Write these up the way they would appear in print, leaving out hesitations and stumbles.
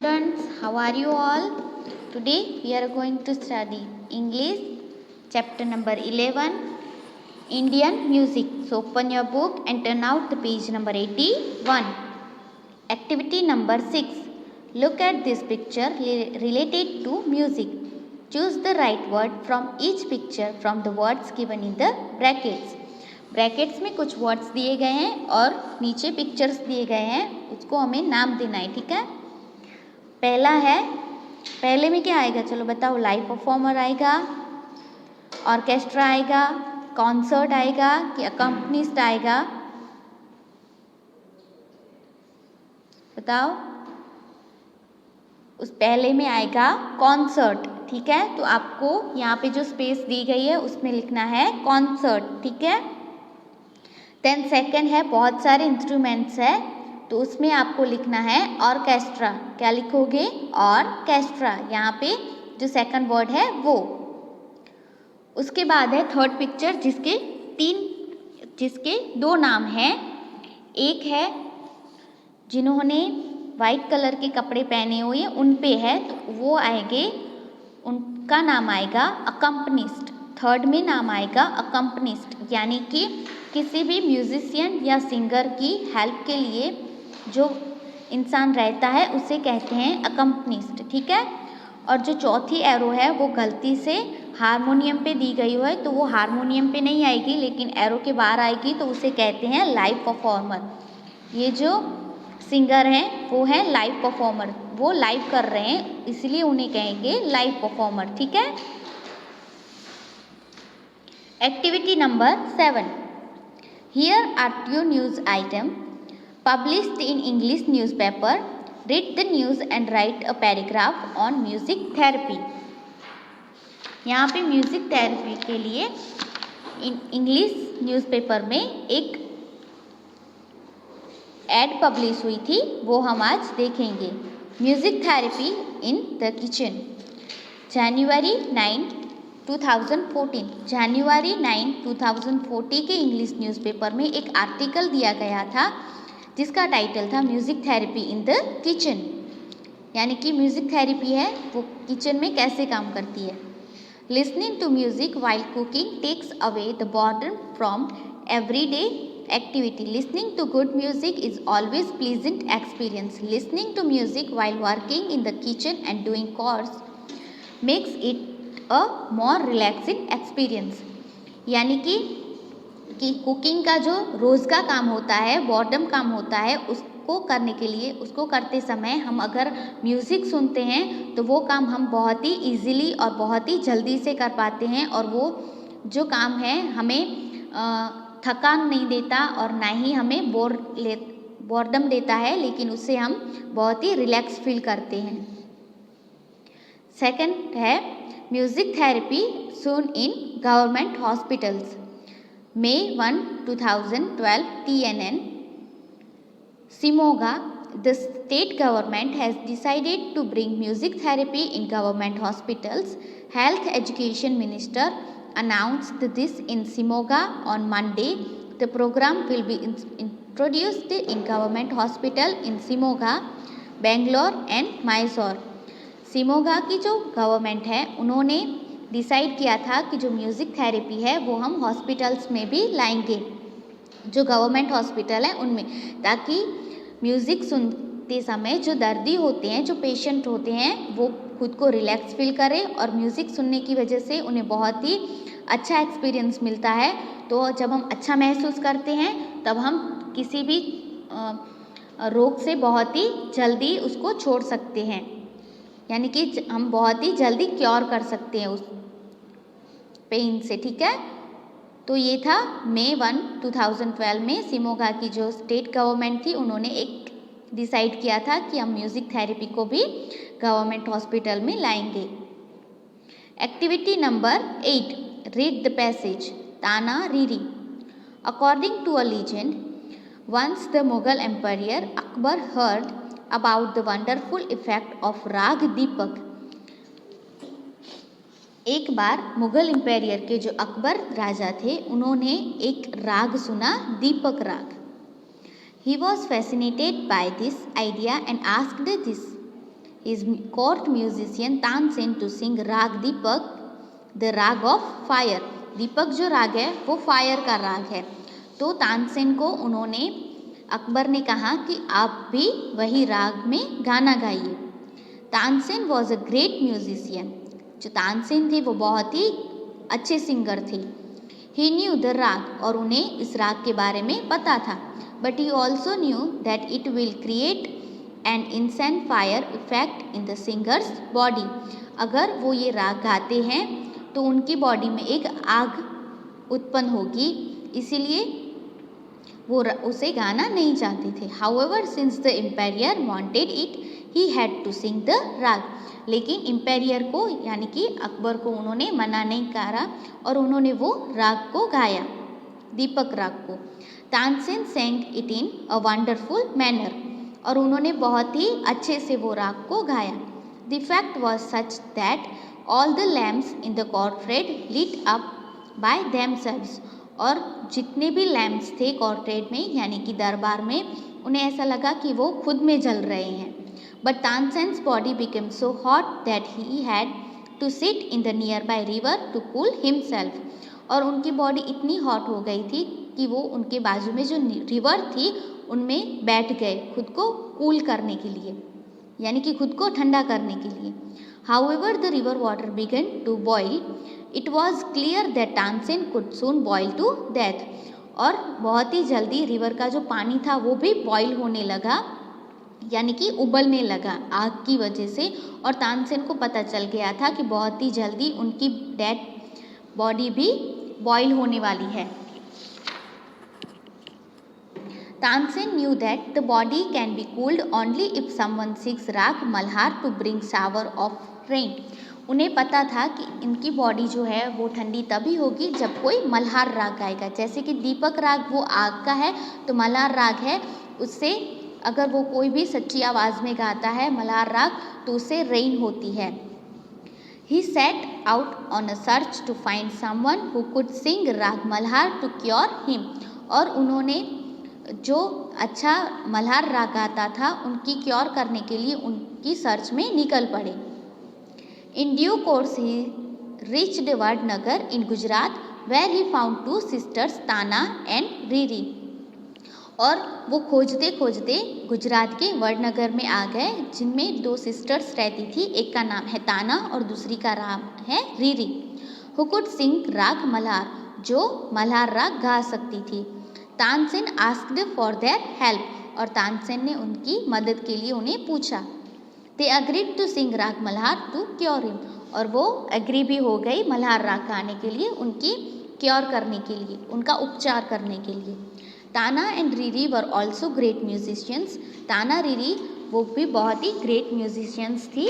Students, how are you all? Today we are going to study English chapter number 11, Indian music. So open your book and turn out the page number 81. Activity number 6. Look at this picture related to music. Choose the right word from each picture from the words given in the brackets. Brackets में कुछ words दिए गए हैं और नीचे pictures दिए गए हैं, उसको हमें नाम देना है, ठीक है। पहला है, पहले में क्या आएगा, चलो बताओ। लाइव परफॉर्मर आएगा, ऑर्केस्ट्रा आएगा, कॉन्सर्ट आएगा कि अकम्पनिस्ट आएगा, बताओ। उस पहले में आएगा कॉन्सर्ट, ठीक है। तो आपको यहाँ पे जो स्पेस दी गई है उसमें लिखना है कॉन्सर्ट, ठीक है। देन सेकंड है, बहुत सारे इंस्ट्रूमेंट्स है, तो उसमें आपको लिखना है ऑर्केस्ट्रा। क्या लिखोगे? ऑर्केस्ट्रा। यहाँ पे जो सेकंड वर्ड है वो। उसके बाद है थर्ड पिक्चर जिसके दो नाम हैं। एक है जिन्होंने वाइट कलर के कपड़े पहने हुए उन पे है, तो वो आएंगे, उनका नाम आएगा अकम्पनिस्ट। थर्ड में नाम आएगा अकम्पनिस्ट, यानी कि किसी भी म्यूजिशियन या सिंगर की हेल्प के लिए जो इंसान रहता है उसे कहते हैं अकम्पनिस्ट, ठीक है। और जो चौथी एरो है वो गलती से हारमोनियम पे दी गई है, तो वो हारमोनियम पे नहीं आएगी लेकिन एरो के बाहर आएगी, तो उसे कहते हैं लाइव परफॉर्मर। ये जो सिंगर हैं वो है लाइव परफॉर्मर, वो लाइव कर रहे हैं इसलिए उन्हें कहेंगे लाइव परफॉर्मर, ठीक है। Activity number 7. Here are two news items published in English newspaper. Read the news and write a paragraph on music therapy. यहाँ पे म्यूज़िक थेरेपी के लिए इंग्लिश न्यूज़पेपर में एक एड पब्लिश हुई थी, वो हम आज देखेंगे। Music therapy in the kitchen, January 9, 2014। जनवरी 9, 2014 के इंग्लिश न्यूज़पेपर में एक आर्टिकल दिया गया था जिसका टाइटल था music therapy in the kitchen, यानी कि म्यूज़िक थेरेपी है वो किचन में कैसे काम करती है। Listening to music while cooking takes away the boredom from everyday activity. Listening to good music is always pleasant experience. Listening to music while working in the kitchen and doing chores makes it a more relaxing experience, यानी कि cooking का जो रोज़ का काम होता है, boredom काम होता है, उसको करने के लिए, उसको करते समय हम अगर म्यूज़िक सुनते हैं तो वो काम हम बहुत ही ईजीली और बहुत ही जल्दी से कर पाते हैं, और वो जो काम है हमें थकान नहीं देता और ना ही हमें बोर्डम देता है, लेकिन उससे हम बहुत ही रिलैक्स फील करते हैं। सेकंड है music therapy soon in government hospitals. May 1, 2012, TNN. Shimoga, the state government has decided to bring music therapy in government hospitals. Health Education Minister announced this in Shimoga on Monday. The program will be introduced in government hospital in Shimoga, Bangalore and Mysore. Shimoga की जो government है उन्होंने decide किया था कि जो music therapy है वो हम हॉस्पिटल्स में भी लाएंगे, जो गवर्नमेंट हॉस्पिटल है उनमें, ताकि म्यूज़िक सुनते समय जो दर्दी होते हैं, जो पेशेंट होते हैं, वो खुद को रिलैक्स फील करें और म्यूज़िक सुनने की वजह से उन्हें बहुत ही अच्छा एक्सपीरियंस मिलता है। तो जब हम अच्छा महसूस करते हैं तब हम किसी भी रोग से बहुत ही जल्दी उसको छोड़ सकते हैं, यानी कि हम बहुत ही जल्दी क्योर कर सकते हैं उस पेन से, ठीक है। तो ये था May 1, 2012 में शिमोगा की जो स्टेट गवर्नमेंट थी उन्होंने एक डिसाइड किया था कि हम म्यूज़िक थेरेपी को भी गवर्नमेंट हॉस्पिटल में लाएंगे। Activity number 8. Read the passage, Tana Riri. According to a legend, once the Mughal empire Akbar heard about the wonderful effect of राग दीपक। एक बार मुगल एम्पायर के जो अकबर राजा थे उन्होंने एक राग सुना, दीपक राग। He was fascinated by this idea and asked this his court musician Tansen to sing Rag Deepak, the rag of fire. दीपक जो राग है वो फायर का राग है। तो तानसेन को उन्होंने अकबर ने कहा कि आप भी वही राग में गाना गाइए। Tansen was a great musician. जो तानसेन थे वो बहुत ही अच्छे सिंगर थे। ही न्यू द राग, और उन्हें इस राग के बारे में पता था। But he also knew that it will create an instant fire effect in the singer's body. अगर वो ये राग गाते हैं तो उनकी बॉडी में एक आग उत्पन्न होगी, इसीलिए वो उसे गाना नहीं चाहते थे। However since the empire wanted it he had to sing the raga. लेकिन एम्पायर को यानी कि अकबर को उन्होंने मना नहीं करा और उन्होंने वो राग को गाया, दीपक राग को। Tansen sang it in a wonderful manner, और उन्होंने बहुत ही अच्छे से वो राग को गाया। The fact was such that all the lamps in the courtyard lit up by themselves, और जितने भी लैम्प्स थे कॉर्ट्रेड में यानी कि दरबार में, उन्हें ऐसा लगा कि वो खुद में जल रहे हैं। But Tansen's body became so hot that he had to sit in the nearby river to cool himself, और उनकी बॉडी इतनी हॉट हो गई थी कि वो उनके बाजू में जो रिवर थी उनमें बैठ गए खुद को कूल करने के लिए, यानी कि खुद को ठंडा करने के लिए। However the river water began to boil, it was clear that Tansen could soon boil to death, और बहुत ही जल्दी रिवर का जो पानी था वो भी बॉयल होने लगा, यानी कि उबलने लगा आग की वजह से। और तानसेन को पता चल गया था कि बहुत ही जल्दी उनकी डेड बॉडी भी बॉयल होने वाली है। Tansen knew that the body can be cooled only if someone sings Rag Malhar to bring shower of rain. उन्हें पता था कि इनकी बॉडी जो है वो ठंडी तभी होगी जब कोई मल्हार राग गाएगा। जैसे कि दीपक राग वो आग का है, तो मल्हार राग है उससे अगर वो कोई भी सच्ची आवाज़ में गाता है मल्हार राग तो उससे रेन होती है। He set out on a search to find someone who could sing Rag Malhar to cure him. और उन्होंने जो अच्छा मल्हार राग गाता था उनकी क्योर करने के लिए उनकी सर्च में निकल पड़े। In due course he reached Vadnagar in Gujarat where he found two sisters Tana and Riri. और वो खोजते खोजते गुजरात के वडनगर में आ गए, जिनमें दो सिस्टर्स रहती थी, एक का नाम है ताना और दूसरी का नाम है रीरी। हु कुड सिंग राग मल्हार, जो मल्हार राग गा सकती थी। Tansen asked for their help, और तानसेन ने उनकी मदद के लिए उन्हें पूछा। दे अग्रीड टू सिंग राग मल्हार टू क्योर हिम, और वो एग्री भी हो गई मल्हार राग गाने के लिए, उनकी क्योर करने के लिए, उनका उपचार करने के लिए। ताना and Riri were also great musicians. ताना रीरी वो भी बहुत ही ग्रेट म्यूजिशियंस थी।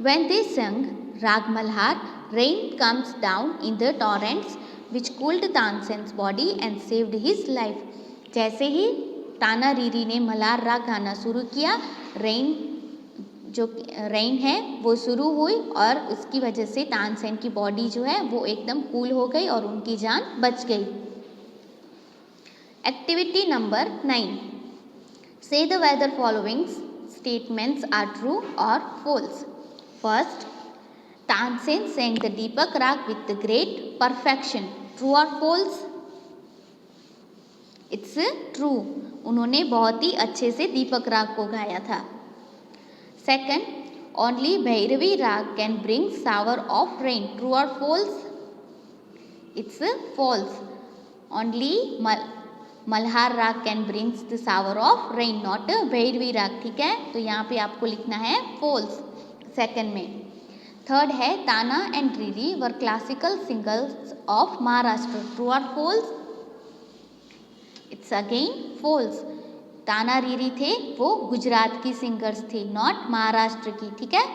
व्हेन दे संग राग Malhar, rain comes down in the torrents which cooled Tansen's body and saved his life. जैसे ही ताना रीरी ने मल्हार राग गाना शुरू किया, रेन है वो शुरू हुई और उसकी वजह से तानसेन की बॉडी जो है वो एकदम कूल हो गई और उनकी जान बच गई। Activity number 9, say the whether following statements are true or false. First, Tansen sang the Deepak Rag with great perfection. True or false? It's true. उन्होंने बहुत ही अच्छे से दीपक राग को गाया था। Second, only Bhairavi Rag can bring shower of rain. True or false? It's false. Only Malhar Rag can bring the shower of rain, not Bhairavi Rag. ठीक है, तो यहाँ पे आपको लिखना है false सेकंड में। थर्ड है Tana and Riri were classical singers of Maharashtra. True और false? It's again false. Tana Riri थे वो गुजरात की सिंगर्स थे, नॉट महाराष्ट्र की। ठीक है।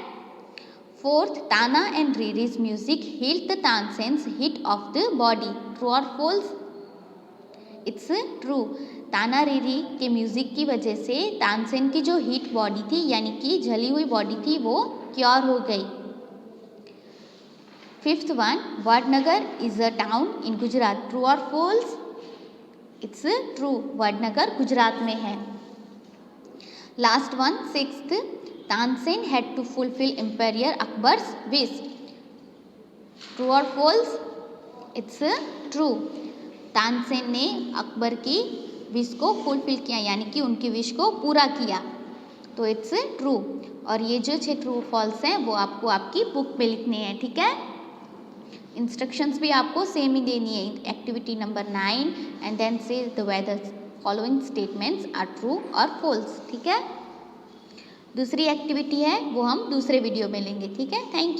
Fourth, Tana and Riri's music healed the Tansen's heat of the body. True और false? It's true. Tana Riri के म्यूजिक की वजह से तानसेन की जो हीट बॉडी थी यानी कि जली हुई बॉडी थी वो क्योर हो गई। Fifth one, Vadnagar is a town in Gujarat. True और false? It's true. Vadnagar Gujarat में है। Last one, sixth, Tansen had to fulfil emperor Akbar's wish. True और फॉल्स? It's true. तानसेन ने अकबर की विश को फुलफिल किया, यानी कि उनकी विश को पूरा किया, तो इट्स ट्रू। और ये जो 6 ट्रू फॉल्स हैं वो आपको आपकी बुक में लिखने हैं, ठीक है। इंस्ट्रक्शंस भी आपको सेम ही देनी है। Activity number 9 and then say whether the following statements are true और फॉल्स, ठीक है। दूसरी एक्टिविटी है वो हम दूसरे वीडियो में लेंगे, ठीक है। Thank you.